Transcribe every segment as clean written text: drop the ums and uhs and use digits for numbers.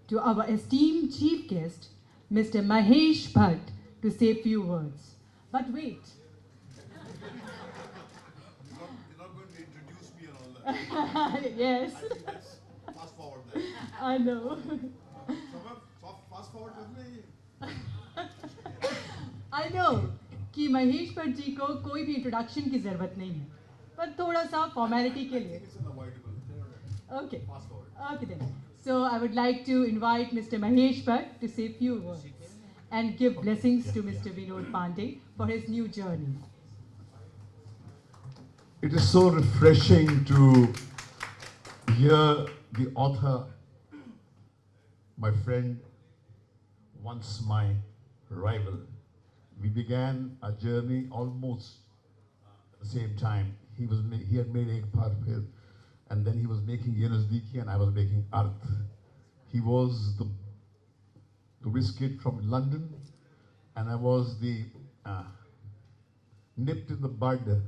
to our esteemed chief guest, Mr. Mahesh Bhatt, to say a few words. But wait. You're not going to introduce me and all that. Yes. I think let's fast forward that. I know. Fast forward करने I know कि महेश भट्ट जी को कोई भी introduction की जरूरत नहीं है, पर थोड़ा सा फॉर्मेलिटी के लिए. It's unavoidable. Okay. Fast forward. Okay then. So I would like to invite Mr. Mahesh Bhatt to say a few words and give blessings to Mr. Vinod Pandey for his new journey. It is so refreshing to hear the author, my friend, once my rival. We began our journey almost at the same time. He had made Ek Baar Phir, and then he was making Ye Nazdiki and I was making Arth. He was the biscuit from London, and I was the nipped in the bud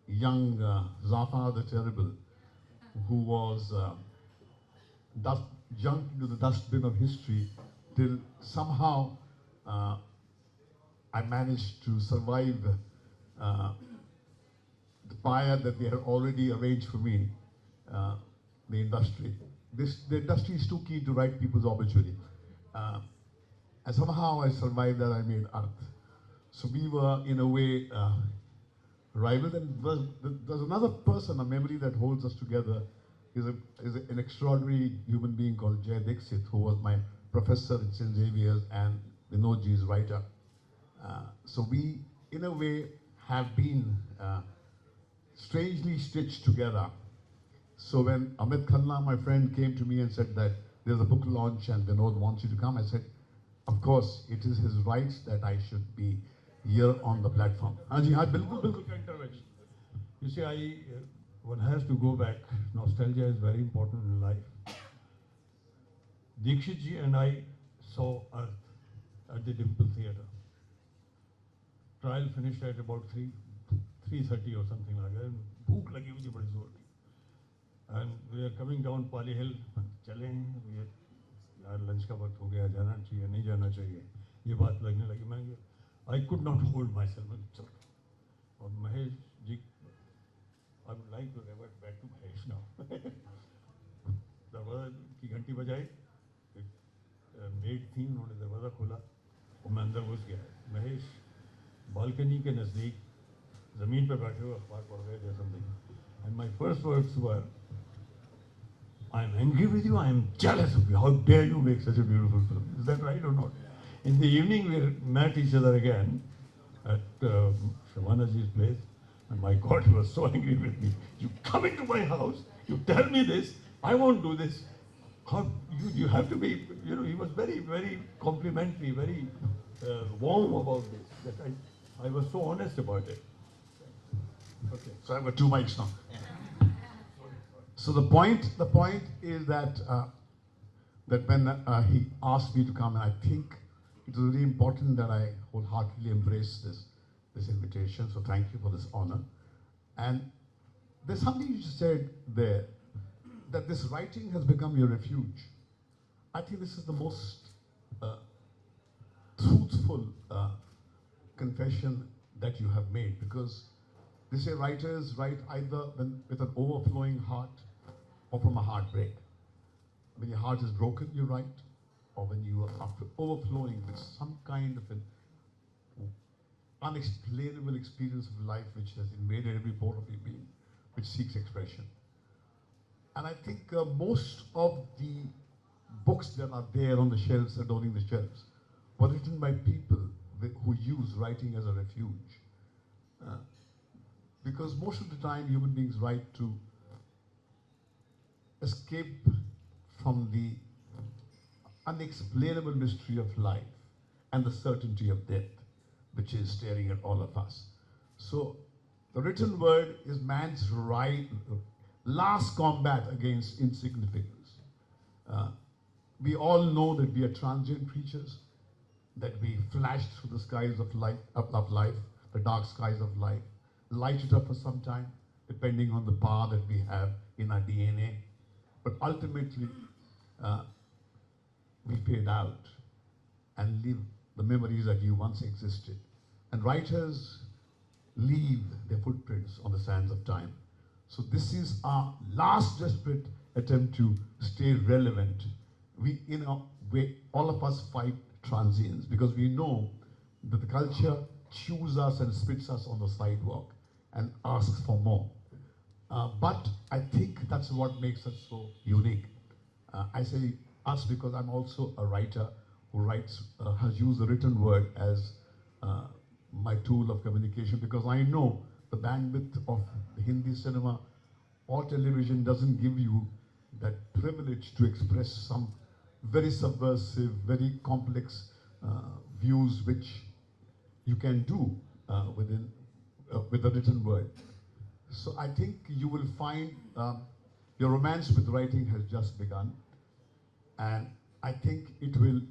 young Zafar the Terrible, who was jumped into the dustbin of history till somehow I managed to survive the fire that they had already arranged for me, the industry. The industry is too keen to write people's obituary. And somehow I survived that. I made Arth. So we were, in a way, rivals. And there's another person, a memory that holds us together, is an extraordinary human being called Jay Dixit, who was my professor in St. Xavier's and Vinodji's writer. So we, in a way, have been strangely stitched together. So when Amit Khanna, my friend, came to me and said that there's a book launch and Vinod wants you to come, I said, of course, it is his right that I should be here on the platform. Intervention. You see, one has to go back. Nostalgia is very important in life. Dikshit ji and I saw Earth at the Dimple Theatre. Trial finished at about 3:30 or something like that. Bhook lagi mujhe badi zor ki. And we are coming down Pali Hill. चले यार lunch का वक्त हो गया, जाना चाहिए नहीं जाना चाहिए, ये बात लगने लगी. मैं I could not hold myself. चलो. और Mahesh ji, I would like to revert back to Mahesh now. दरवाजा की घंटी बजाई, मेड थी, उन्होंने दरवाजा खोला और मैं अंदर घुस गया. महेश बालकनी के नज़दीक ज़मीन पर बैठे हुए अखबार पढ़ रहे थे something. And my first words were, I am angry with you, I am jealous of you. How dare you make such a beautiful film? Is that right or not? In the evening, we met each other again at Shavanaji's place. And my God, he was so angry with me. You come into my house, you tell me this, I won't do this. How you have to be, you know, he was very, very complimentary, very warm about this. That I was so honest about it. Okay, so I've got two mics now. So the point is that that when he asked me to come, and I think it was really important that I wholeheartedly embrace this invitation. So thank you for this honor. And there's something you said there, that this writing has become your refuge. I think this is the most truthful confession that you have made, because they say writers write either with an overflowing heart or from a heartbreak. When your heart is broken, you write, or when you are overflowing with some kind of an unexplainable experience of life which has invaded every pore of your being, which seeks expression. And I think most of the books that are there on the shelves, adorning the shelves, were written by people who use writing as a refuge. Because most of the time human beings write to escape from the unexplainable mystery of life and the certainty of death, which is staring at all of us. So the written word is man's last combat against insignificance. We all know that we are transient creatures, that we flash through the skies of life, the dark skies of life, light it up for some time, depending on the power that we have in our DNA. But ultimately, fade out and leave the memories that you once existed. And writers leave their footprints on the sands of time. So this is our last desperate attempt to stay relevant. We, all of us fight transience because we know that the culture chews us and spits us on the sidewalk and asks for more. But I think that's what makes us so unique. I say us because I'm also a writer who writes, has used the written word as my tool of communication, because I know the bandwidth of the Hindi cinema or television doesn't give you that privilege to express some very subversive, very complex views which you can do with the written word. So I think you will find your romance with writing has just begun, and I think it will,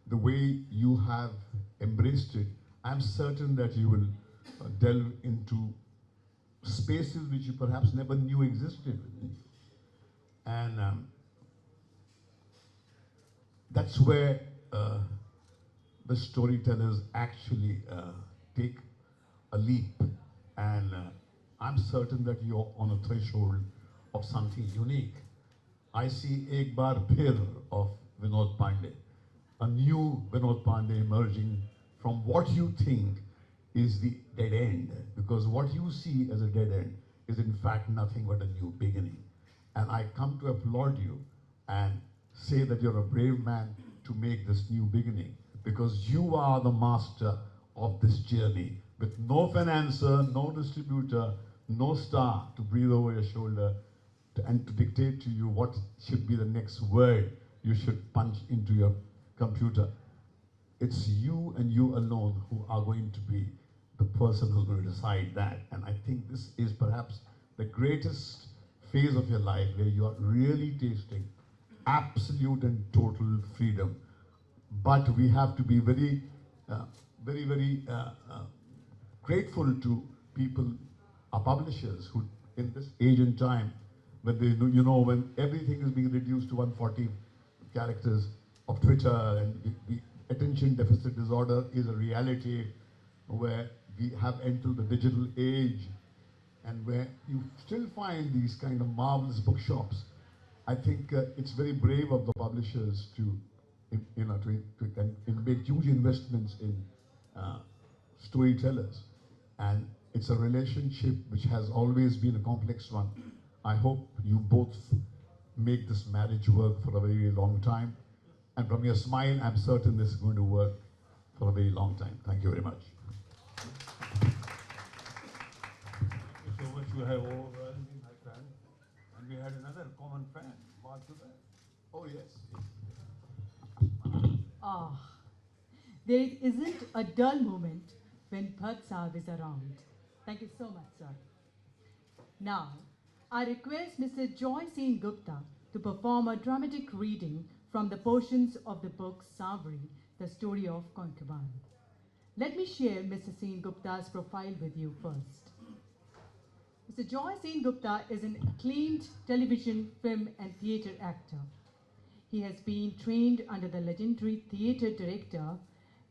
the way you have embraced it, I'm certain that you will delve into spaces which you perhaps never knew existed within you. And that's where the storytellers actually take a leap. And I'm certain that you're on a threshold of something unique. I see Ek Baar Phir of Vinod Pandey, a new Vinod Pandey emerging from what you think is the dead end, because what you see as a dead end is in fact nothing but a new beginning. And I come to applaud you and say that you're a brave man to make this new beginning, because you are the master of this journey, with no financier, no distributor, no star to breathe over your shoulder and to dictate to you what should be the next word you should punch into your computer. It's you and you alone who are going to be the person who's going to decide that. And I think this is perhaps the greatest phase of your life where you are really tasting absolute and total freedom. But we have to be very, very grateful to people, our publishers, who in this age and time, when they, when everything is being reduced to 140 characters of Twitter, and the attention deficit disorder is a reality, where we have entered the digital age, and where you still find these kind of marvelous bookshops. I think it's very brave of the publishers to make huge investments in storytellers. And it's a relationship which has always been a complex one. I hope you both make this marriage work for a very long time. And from your smile, I'm certain this is going to work for a very long time. Thank you very much. Thank you so much. You have overwhelmed me, my friend. And we had another common friend, Bhatt. Oh, yes. Ah, there isn't a dull moment when Bhatt Saab is around. Thank you so much, sir. Now, I request Mr. Joy Sen Gupta to perform a dramatic reading from the portions of the book Saanvri, the story of concubine. Let me share Mr. Sen Gupta's profile with you first. Mr. Joy Sen Gupta is an acclaimed television, film and theatre actor. He has been trained under the legendary theatre director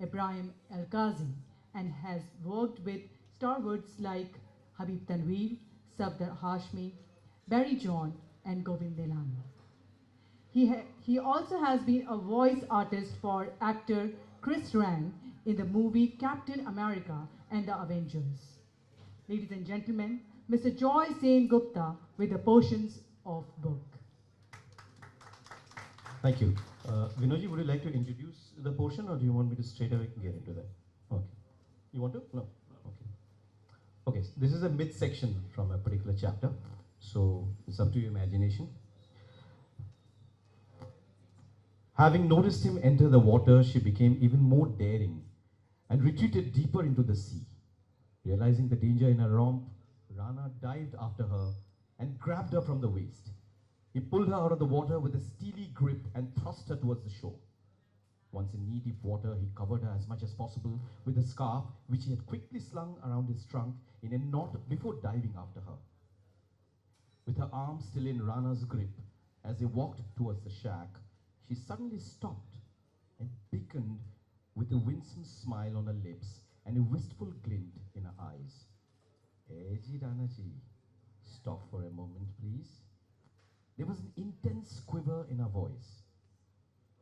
Ibrahim El-Ghazi and has worked with stalwarts like Habib Tanveer, Safdar Hashmi, Barry John and Govind Nilani. He also has been a voice artist for actor Chris Rang in the movie Captain America and the Avengers. Ladies and gentlemen, Mr. Joy Sen Gupta with the portions of book. Thank you. Vinodji, would you like to introduce the portion, or do you want me to straight away get into that? Okay. You want to? No? Okay. Okay, so this is a mid-section from a particular chapter, so it's up to your imagination. Having noticed him enter the water, she became even more daring and retreated deeper into the sea. Realizing the danger in her romp, Rana dived after her and grabbed her from the waist. He pulled her out of the water with a steely grip and thrust her towards the shore. Once in knee-deep water, he covered her as much as possible with a scarf which he had quickly slung around his trunk in a knot before diving after her. With her arm still in Rana's grip, as they walked towards the shack, she suddenly stopped and beckoned with a winsome smile on her lips and a wistful glint in her eyes. Hey ji Rana ji, stop for a moment, please. There was an intense quiver in her voice.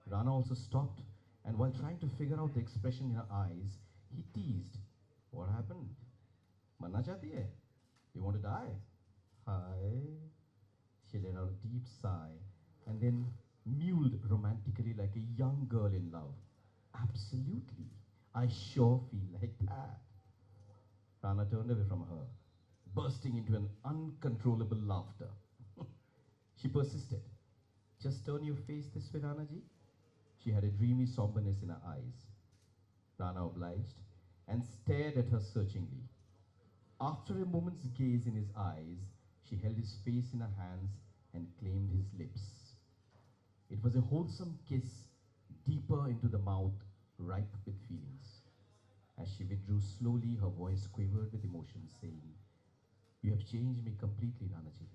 Rana also stopped, and while trying to figure out the expression in her eyes, he teased, "What happened? Manna chahti hai? You want to die?" Hi. She let out a deep sigh and then mewed romantically like a young girl in love. Absolutely. I sure feel like that. Rana turned away from her, bursting into an uncontrollable laughter. She persisted. "Just turn your face this way, Ranaji." She had a dreamy somberness in her eyes. Rana obliged and stared at her searchingly. After a moment's gaze in his eyes, she held his face in her hands and claimed his lips. It was a wholesome kiss, deeper into the mouth, ripe with feelings. As she withdrew slowly, her voice quivered with emotion, saying, "You have changed me completely, Ranaji."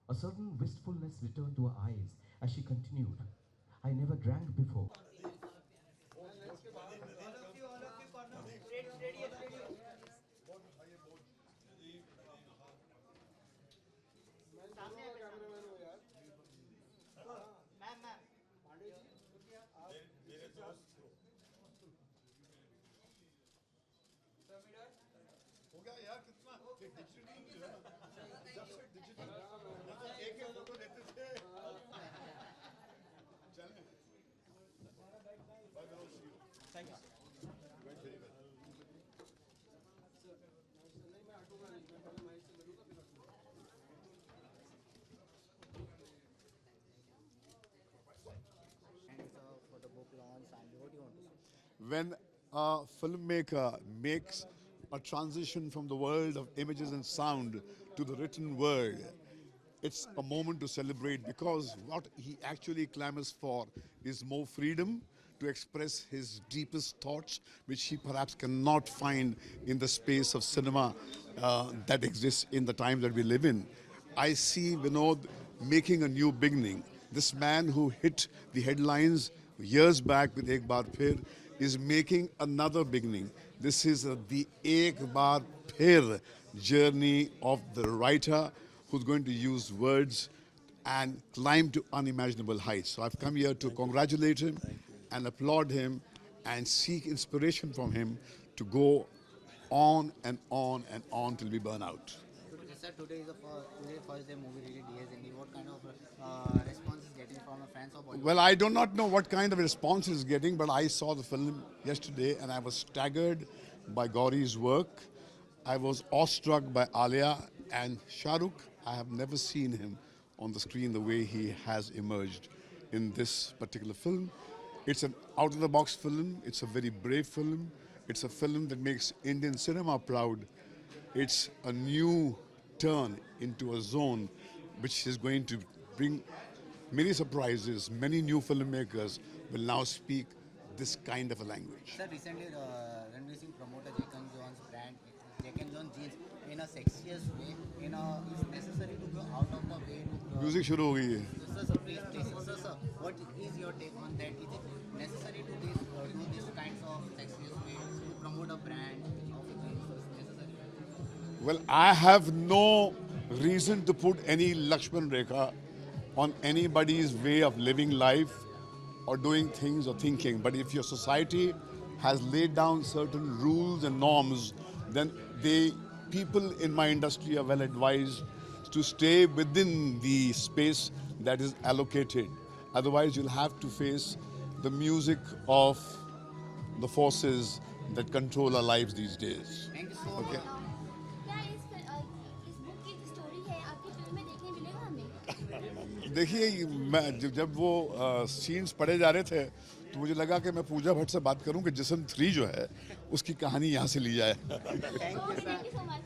A sudden wistfulness returned to her eyes as she continued, "I never drank before." For the book launch, Saanvri, what do you want to say? When a filmmaker makes a transition from the world of images and sound to the written word, it's a moment to celebrate because what he actually clamors for is more freedom to express his deepest thoughts, which he perhaps cannot find in the space of cinema that exists in the time that we live in. I see Vinod making a new beginning. This man who hit the headlines years back with Ek Baar Phir is making another beginning. This is the Ek Baar Phir journey of the writer who's going to use words and climb to unimaginable heights. So I've come here to congratulate him and applaud him and seek inspiration from him to go on and on and on till we burn out. Sir, today is the first day movie release DSND. What kind of response is getting from the fans of Bollywood? Well, I do not know what kind of response it's getting, but I saw the film yesterday and I was staggered by Gauri's work. I was awestruck by Alia and Shah Rukh. I have never seen him on the screen the way he has emerged in this particular film. It's an out-of-the-box film. It's a very brave film. It's a film that makes Indian cinema proud. It's a new turn into a zone which is going to bring many surprises. Many new filmmakers will now speak this kind of a language. Sir, recently Ranveer Singh promoted Jack and John's brand, Jack and John jeans, in a sexiest way. Is necessary to go out of the way to... Music शुरू हो गई है. Sir, please, sir, what is your take on that? Is it necessary to do this kinds of sexiest way to promote a brand of jeans? Necessary? Well, I have no reason to put any Lakshman Rekha on anybody's way of living life or doing things or thinking. But if your society has laid down certain rules and norms, then people in my industry are well advised to stay within the space that is allocated. Otherwise, you'll have to face the music of the forces that control our lives these days. Thank you so much. Okay. क्या इस book की जो story है आपकी film में देखने मिलेगा हमें? देखिए, मैं जब वो सीन्स पढ़े जा रहे थे तो मुझे लगा कि मैं पूजा भट्ट से बात करूं कि जिस्म 3 जो है उसकी कहानी यहाँ से ली जाए. Thank you, sir. Thank you so much.